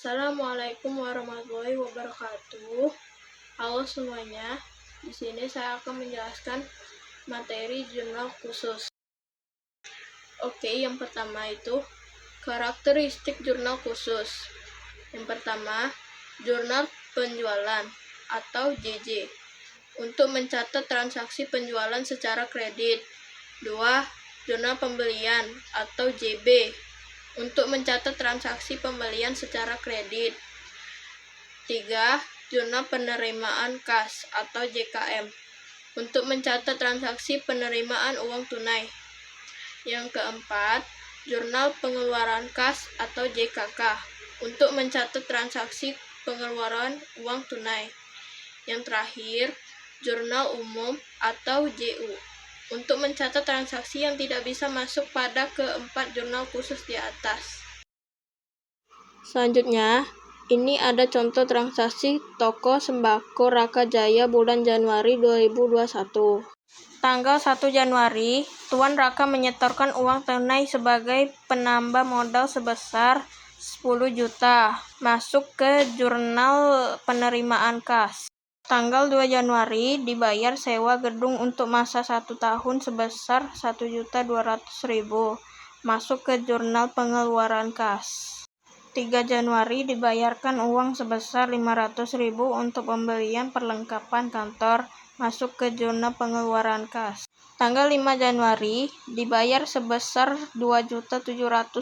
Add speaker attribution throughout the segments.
Speaker 1: Assalamualaikum warahmatullahi wabarakatuh. Halo semuanya. Di sini saya akan menjelaskan materi jurnal khusus. Oke, yang pertama itu karakteristik jurnal khusus. Yang pertama, jurnal penjualan atau JJ untuk mencatat transaksi penjualan secara kredit. 2. Jurnal pembelian atau JB untuk mencatat transaksi pembelian secara kredit. 3. Jurnal penerimaan kas atau JKM untuk mencatat transaksi penerimaan uang tunai. Yang keempat, jurnal pengeluaran kas atau JKK untuk mencatat transaksi pengeluaran uang tunai. Yang terakhir, jurnal umum atau JU untuk mencatat transaksi yang tidak bisa masuk pada keempat jurnal khusus di atas. Selanjutnya, ini ada contoh transaksi toko sembako Raka Jaya bulan Januari 2021. Tanggal 1 Januari, Tuan Raka menyetorkan uang tunai sebagai penambah modal sebesar 10 juta masuk ke jurnal penerimaan kas. Tanggal 2 Januari dibayar sewa gedung untuk masa 1 tahun sebesar 1.200.000 masuk ke jurnal pengeluaran kas. 3 Januari dibayarkan uang sebesar 500.000 untuk pembelian perlengkapan kantor masuk ke jurnal pengeluaran kas. Tanggal 5 Januari dibayar sebesar 2.700.000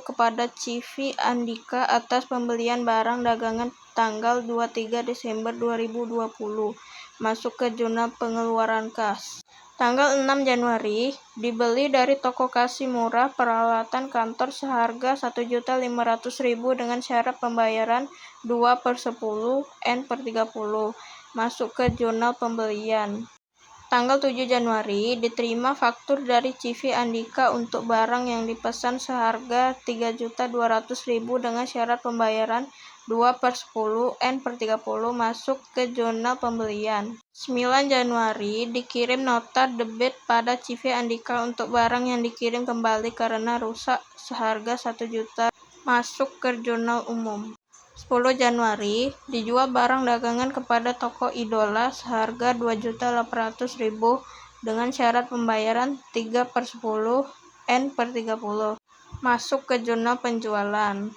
Speaker 1: kepada CV Andika atas pembelian barang dagangan tanggal 23 Desember 2020 masuk ke jurnal pengeluaran kas. Tanggal 6 Januari dibeli dari toko kasih murah peralatan kantor seharga 1.500.000 dengan syarat pembayaran 2/10 N/30 masuk ke jurnal pembelian. Tanggal 7 Januari diterima faktur dari CV Andika untuk barang yang dipesan seharga 3.200.000 dengan syarat pembayaran 2/10 N/30 masuk ke jurnal pembelian. 9 Januari dikirim nota debit pada CV Andika untuk barang yang dikirim kembali karena rusak seharga 1 juta masuk ke jurnal umum. 10 Januari dijual barang dagangan kepada toko Idola seharga 2.800.000 dengan syarat pembayaran 3/10 N/30 masuk ke jurnal penjualan.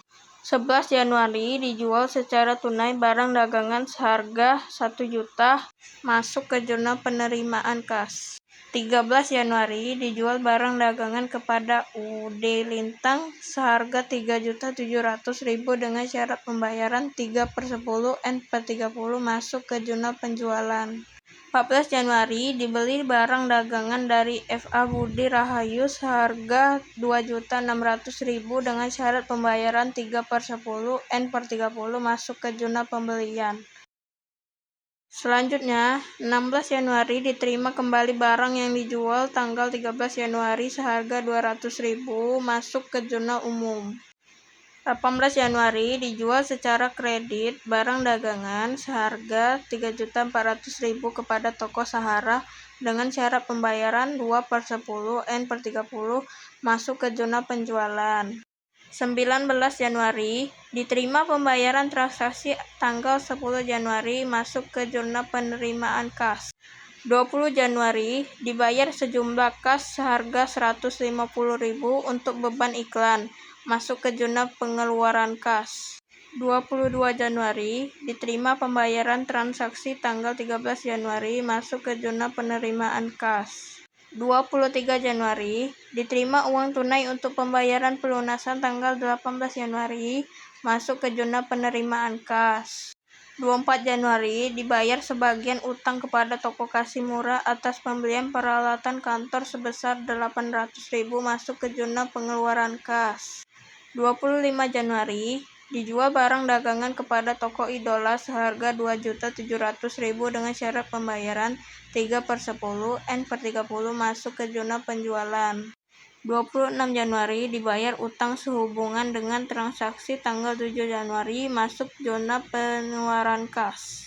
Speaker 1: 11 Januari dijual secara tunai barang dagangan seharga 1 juta masuk ke jurnal penerimaan kas. 13 Januari dijual barang dagangan kepada UD Lintang seharga 3.700.000 dengan syarat pembayaran 3/10 N/30 masuk ke jurnal penjualan. 14 Januari dibeli barang dagangan dari FA Budi Rahayu seharga 2.600.000 dengan syarat pembayaran 3/10 N/30 masuk ke jurnal pembelian. Selanjutnya, 16 Januari diterima kembali barang yang dijual tanggal 13 Januari seharga 200.000 masuk ke jurnal umum. 18 Januari dijual secara kredit barang dagangan seharga 3.400.000 kepada toko Sahara dengan syarat pembayaran 2/10 N/30 masuk ke jurnal penjualan. 19 Januari diterima pembayaran transaksi tanggal 10 Januari masuk ke jurnal penerimaan kas. 20 Januari dibayar sejumlah kas seharga 150.000 untuk beban iklan masuk ke jurnal pengeluaran kas. 22 Januari diterima pembayaran transaksi tanggal 13 Januari masuk ke jurnal penerimaan kas. 23 Januari diterima uang tunai untuk pembayaran pelunasan tanggal 18 Januari masuk ke jurnal penerimaan kas. 24 Januari dibayar sebagian utang kepada toko kasih murah atas pembelian peralatan kantor sebesar 800.000 masuk ke jurnal pengeluaran kas. 25 Januari dijual barang dagangan kepada toko Idola seharga 2.700.000 dengan syarat pembayaran 3/10 N/30 masuk ke jurnal penjualan. 26 Januari dibayar utang sehubungan dengan transaksi tanggal 7 Januari masuk jurnal pengeluaran kas.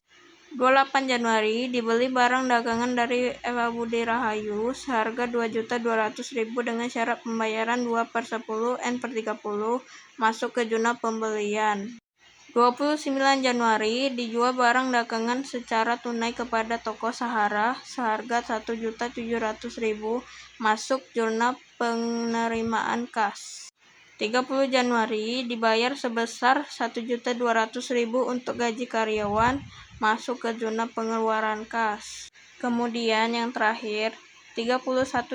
Speaker 1: 28 Januari dibeli barang dagangan dari FA Budi Rahayu seharga 2.200.000 dengan syarat pembayaran 2/10 N/30 masuk ke jurnal pembelian. 29 Januari dijual barang dagangan secara tunai kepada toko Sahara seharga 1.700.000 masuk jurnal penerimaan kas. 30 Januari dibayar sebesar 1.200.000 untuk gaji karyawan masuk ke jurnal pengeluaran kas. Kemudian yang terakhir 31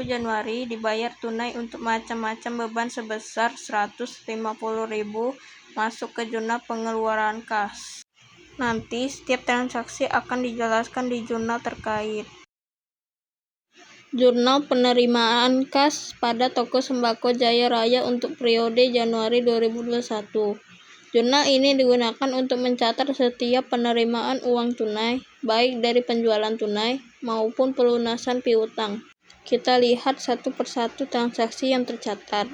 Speaker 1: Januari dibayar tunai untuk macam-macam beban sebesar 150.000 masuk ke jurnal pengeluaran kas. Nanti setiap transaksi akan dijelaskan di jurnal terkait. Jurnal penerimaan kas pada toko sembako Jaya Raya untuk periode Januari 2021. Jurnal ini digunakan untuk mencatat setiap penerimaan uang tunai, baik dari penjualan tunai maupun pelunasan piutang. Kita lihat satu persatu transaksi yang tercatat.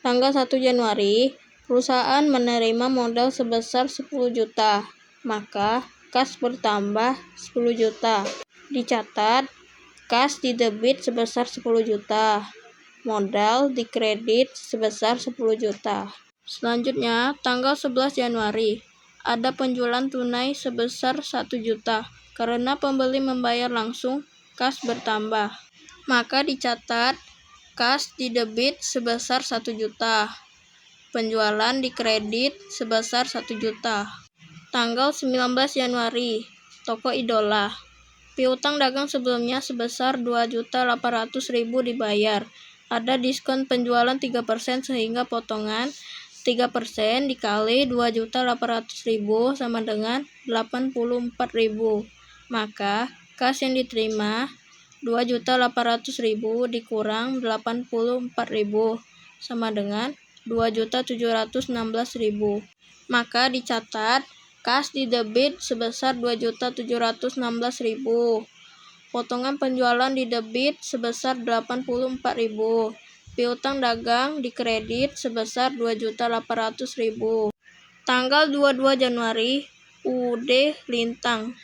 Speaker 1: Tanggal 1 Januari, perusahaan menerima modal sebesar 10 juta, maka kas bertambah 10 juta. Dicatat, kas didebit sebesar 10 juta, modal dikredit sebesar 10 juta. Selanjutnya, tanggal 11 Januari, ada penjualan tunai sebesar 1 juta. Karena pembeli membayar langsung, kas bertambah. Maka dicatat, kas didebit sebesar 1 juta. Penjualan dikredit sebesar 1 juta. Tanggal 19 Januari, toko Idola. Piutang dagang sebelumnya sebesar 2.800.000 dibayar. Ada diskon penjualan 3% sehingga potongan 3% dikali 2.800.000 sama dengan 84.000. Maka kas yang diterima 2.800.000 dikurang 84.000 sama dengan 2.716.000. Maka dicatat, kas didebit sebesar 2.716.000. Potongan penjualan didebit sebesar 84.000. Piutang dagang dikredit sebesar 2.800.000. Tanggal 22 Januari, UUD Lintang.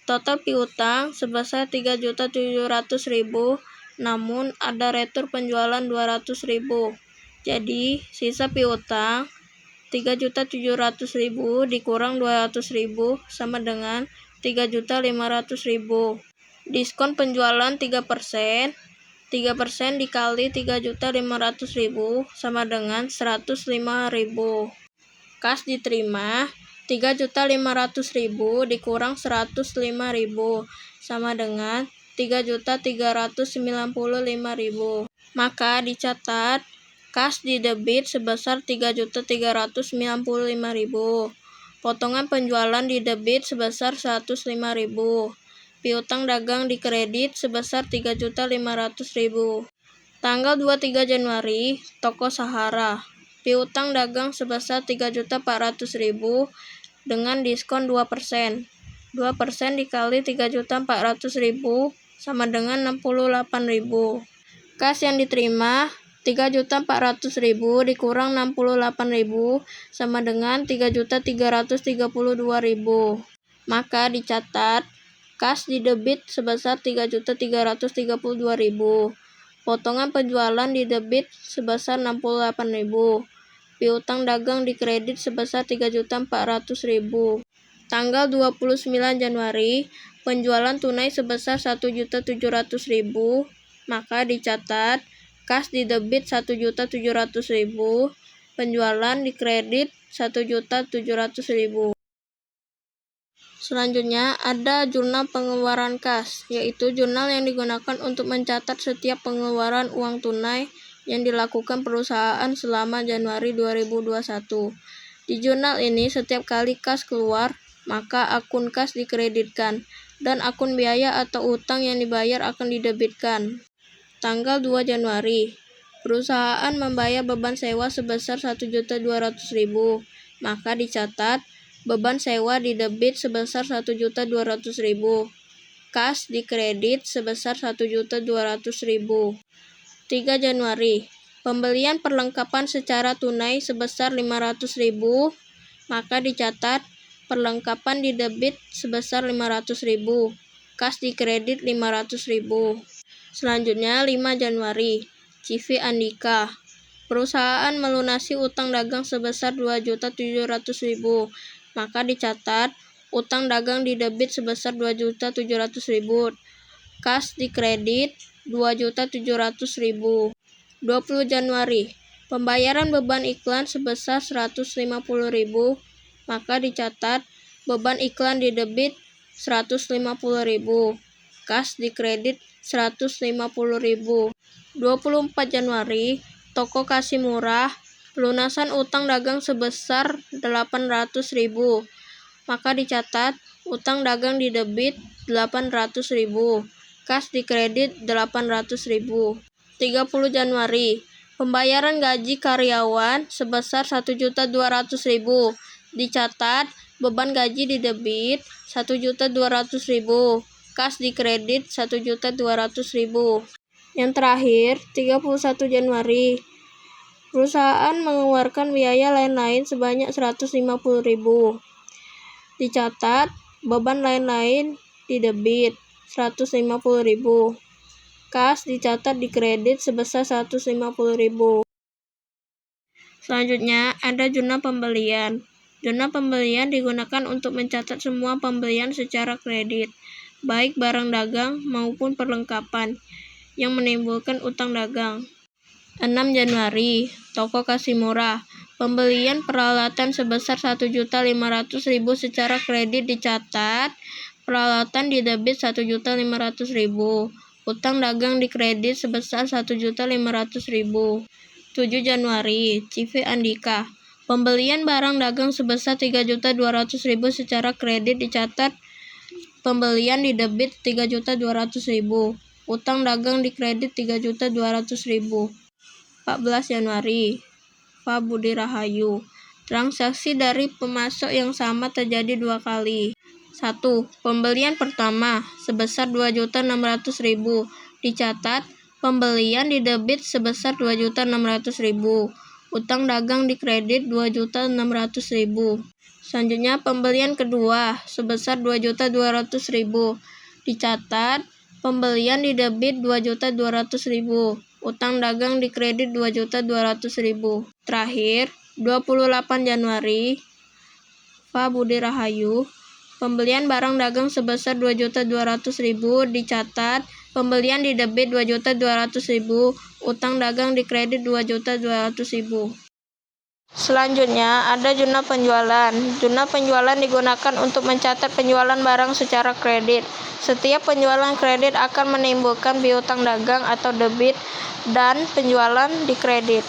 Speaker 1: Total piutang sebesar 3.700.000, namun ada retur penjualan 200.000. Jadi, sisa piutang 3.700.000 dikurang 200.000 sama dengan 3.500.000. Diskon penjualan 3%, 3% dikali 3.500.000 sama dengan 105.000. Kas diterima 3.500.000 dikurang 105.000 sama dengan 3.395.000. Maka dicatat, kas didebit sebesar 3.395.000. Potongan penjualan didebit sebesar 105.000. Piutang dagang dikredit sebesar 3.500.000. Tanggal 23 Januari, toko Sahara. Piutang dagang sebesar 3.400.000 dengan diskon 2%. 2% dikali 3.400.000 sama dengan 68.000. Kas yang diterima 3.400.000 dikurang 68.000 sama dengan 3.332.000. Maka dicatat, kas didebit sebesar 3.332.000. Potongan penjualan didebit sebesar 68.000. Piutang dagang dikredit sebesar 3.400.000. Tanggal 29 Januari, penjualan tunai sebesar 1.700.000, maka dicatat, kas didebit 1.700.000, penjualan dikredit 1.700.000. Selanjutnya, ada jurnal pengeluaran kas, yaitu jurnal yang digunakan untuk mencatat setiap pengeluaran uang tunai yang dilakukan perusahaan selama Januari 2021. Di jurnal ini, setiap kali kas keluar, maka akun kas dikreditkan, dan akun biaya atau utang yang dibayar akan didebitkan. Tanggal 2 Januari, perusahaan membayar beban sewa sebesar 1.200.000, maka dicatat, beban sewa didebit sebesar 1.200.000. Kas dikredit sebesar 1.200.000. 3 Januari, pembelian perlengkapan secara tunai sebesar 500.000, maka dicatat, perlengkapan didebit sebesar 500.000. Kas dikredit 500.000. Selanjutnya 5 Januari, CV Andika. Perusahaan melunasi utang dagang sebesar 2.700.000. maka dicatat utang dagang di debit sebesar 2.700.000, kas di kredit 2.700.000. 20 Januari, pembayaran beban iklan sebesar 150.000, maka dicatat beban iklan di debit 150.000, kas di kredit 150.000. 24 Januari, toko Kasih Murah, pelunasan utang dagang sebesar 800.000, maka dicatat utang dagang di debit 800.000, kas di kredit 800.000. 30 Januari, pembayaran gaji karyawan sebesar 1.200.000, dicatat beban gaji di debit 1.200.000, kas di kredit 1.200.000. Yang terakhir, 31 Januari, perusahaan mengeluarkan biaya lain-lain sebanyak 150.000, dicatat beban lain-lain di debit 150.000, kas dicatat di kredit sebesar 150.000. Selanjutnya, ada jurnal pembelian. Jurnal pembelian digunakan untuk mencatat semua pembelian secara kredit, baik barang dagang maupun perlengkapan, yang menimbulkan utang dagang. 6 Januari, toko Kasih Murah, pembelian peralatan sebesar 1.500.000 secara kredit dicatat, peralatan di debit 1.500.000, utang dagang di kredit sebesar 1.500.000. 7 Januari, CV Andika, pembelian barang dagang sebesar 3.200.000 secara kredit dicatat, pembelian di debit 3.200.000, utang dagang di kredit 3.200.000. 14 Januari, Fa Budi Rahayu, transaksi dari pemasok yang sama terjadi 2 kali. 1. Pembelian pertama sebesar 2.600.000, dicatat pembelian di debit sebesar 2.600.000, utang dagang di kredit 2.600.000. Selanjutnya pembelian kedua sebesar 2.200.000, dicatat pembelian di debit 2.200.000, utang dagang di kredit 2.200.000. Terakhir, 28 Januari, Fa Budi Rahayu, pembelian barang dagang sebesar 2.200.000, dicatat pembelian di debit 2.200.000, utang dagang di kredit 2.200.000. Selanjutnya, ada jurnal penjualan. Jurnal penjualan digunakan untuk mencatat penjualan barang secara kredit. Setiap penjualan kredit akan menimbulkan piutang dagang atau debit dan penjualan di kredit.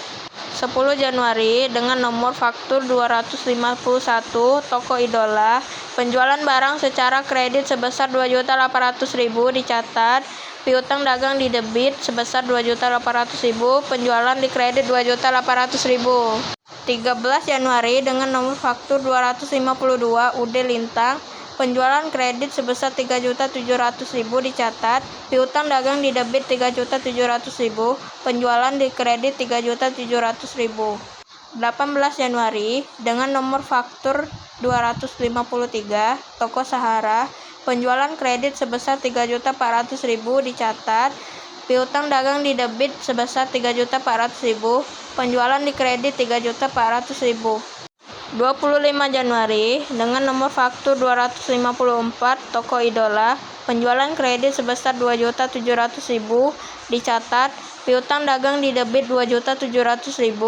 Speaker 1: 10 Januari, dengan nomor faktur 251, toko Idola, penjualan barang secara kredit sebesar 2.800.000 dicatat, piutang dagang di debit sebesar 2.800.000, penjualan di kredit 2.800.000. 13 Januari, dengan nomor faktur 252, UD Lintang, penjualan kredit sebesar 3.700.000 dicatat, piutang dagang di debit 3.700.000, penjualan di kredit 3.700.000. 18 Januari, dengan nomor faktur 253, toko Sahara, penjualan kredit sebesar 3.400.000 dicatat, piutang dagang di debit sebesar 3.400.000, penjualan di kredit 3.400.000. 25 Januari, dengan nomor faktur 254, toko Idola, penjualan kredit sebesar 2.700.000 dicatat, piutang dagang di debit 2.700.000,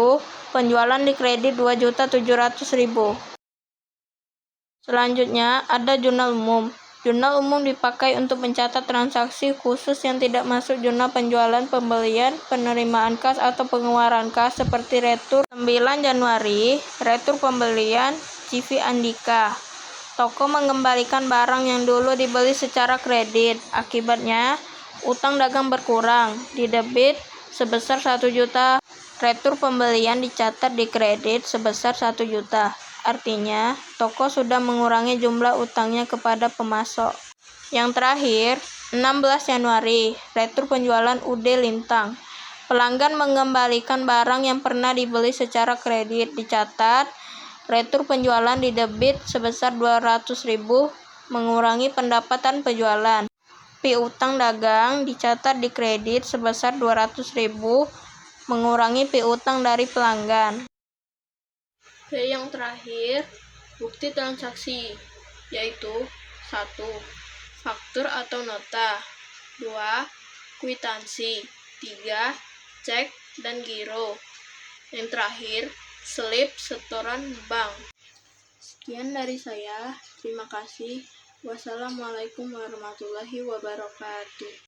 Speaker 1: penjualan di kredit 2.700.000. Selanjutnya, ada jurnal umum. Jurnal umum dipakai untuk mencatat transaksi khusus yang tidak masuk jurnal penjualan, pembelian, penerimaan kas atau pengeluaran kas, seperti retur. 9 Januari, retur pembelian CV Andika, toko mengembalikan barang yang dulu dibeli secara kredit. Akibatnya, utang dagang berkurang, di debit sebesar 1 juta, retur pembelian dicatat di kredit sebesar 1 juta. Artinya, toko sudah mengurangi jumlah utangnya kepada pemasok. Yang terakhir, 16 Januari, retur penjualan UD Lintang, pelanggan mengembalikan barang yang pernah dibeli secara kredit, dicatat, retur penjualan di debit sebesar 200.000, mengurangi pendapatan penjualan. Piutang dagang dicatat di kredit sebesar 200.000, mengurangi piutang dari pelanggan. Oke, yang terakhir, Bukti transaksi, yaitu 1. Faktur atau nota, 2. Kwitansi, 3. Cek dan giro, yang terakhir, selip setoran bank. Sekian dari saya, terima kasih. Wassalamualaikum warahmatullahi wabarakatuh.